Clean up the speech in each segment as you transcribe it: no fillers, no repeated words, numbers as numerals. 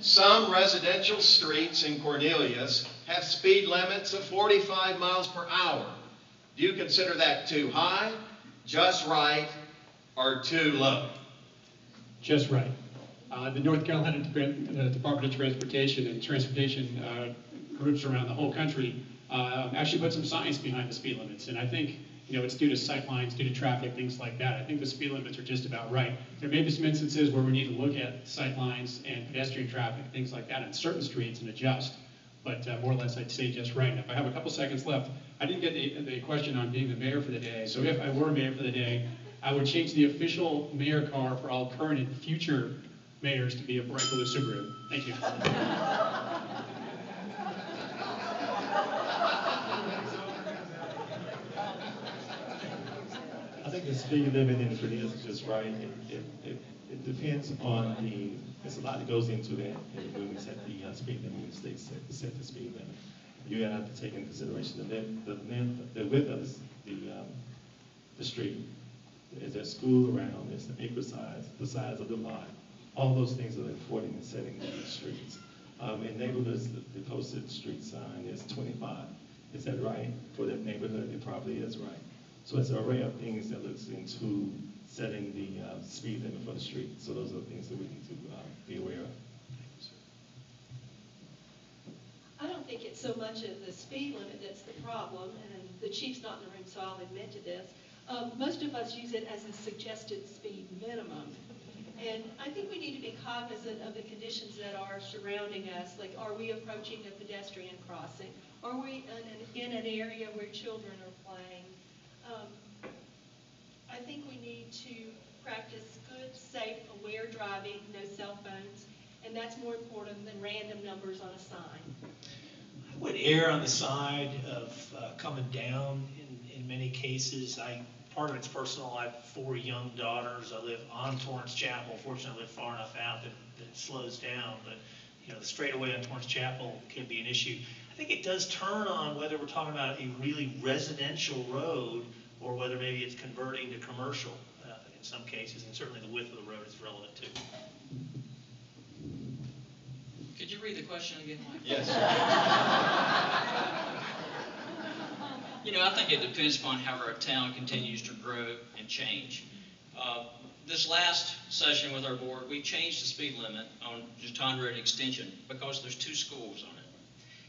Some residential streets in Cornelius have speed limits of 45 miles per hour. Do you consider that too high, just right, or too low? Just right. The North Carolina Department of Transportation and transportation groups around the whole country actually put some science behind the speed limits, and I think it's due to sight lines, due to traffic, things like that. I think the speed limits are just about right. There may be some instances where we need to look at sight lines and pedestrian traffic, things like that, on certain streets and adjust, but more or less I'd say just right. And if I have a couple seconds left, I didn't get the question on being the mayor for the day, so if I were mayor for the day, I would change the official mayor car for all current and future mayors to be a bright blue Subaru. Thank you. I think the speed limit in Cornelius is just right. It depends on there's a lot that goes into that when we set the speed limit, when the state set the speed limit. You have to take into consideration the width of the street. Is there school around? Is the acre size, the size of the lot? All those things are important in setting these streets. In neighborhoods, the posted street sign is 25. Is that right? For that neighborhood, it probably is right. So it's an array of things that looks into setting the speed limit for the street. So those are the things that we need to be aware of. I don't think it's so much of the speed limit that's the problem, and the chief's not in the room, so I'll admit to this. Most of us use it as a suggested speed minimum. And I think we need to be cognizant of the conditions that are surrounding us. Like, are we approaching a pedestrian crossing? Are we in an area where children are playing? I think we need to practice good, safe, aware driving, no cell phones, and that's more important than random numbers on a sign. I would err on the side of coming down in many cases. Part of it's personal. I have 4 young daughters. I live on Torrance Chapel. Fortunately, I live far enough out that it slows down. But the straightaway on Torrance Chapel can be an issue. I think it does turn on whether we're talking about a really residential road or whether maybe it's converting to commercial in some cases, and certainly the width of the road is relevant too. Could you read the question again, Mike? Yes. I think it depends upon how our town continues to grow and change. This last session with our board, we changed the speed limit on Jeton Road Extension because there's 2 schools on it.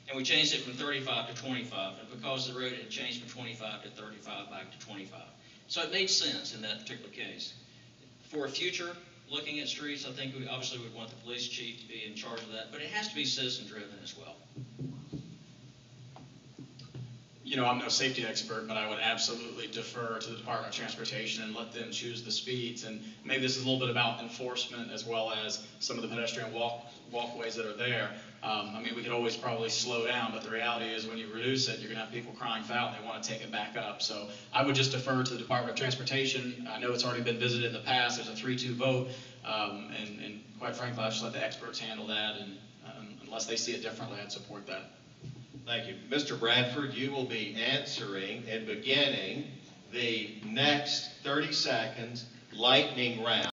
And we changed it from 35 to 25, and because the road had changed from 25 to 35 back to 25. So it made sense in that particular case. For a future, looking at streets, I think we obviously would want the police chief to be in charge of that, but it has to be citizen-driven as well. I'm no safety expert, but I would absolutely defer to the Department of Transportation and let them choose the speeds. And maybe this is a little bit about enforcement as well as some of the pedestrian walkways that are there. We could always probably slow down, but the reality is when you reduce it, you're going to have people crying foul and they want to take it back up. So I would just defer to the Department of Transportation. I know it's already been visited in the past. There's a 3-2 vote, and quite frankly, I'll just let the experts handle that. And unless they see it differently, I'd support that. Thank you. Mr. Bradford, you will be answering and beginning the next 30 seconds lightning round.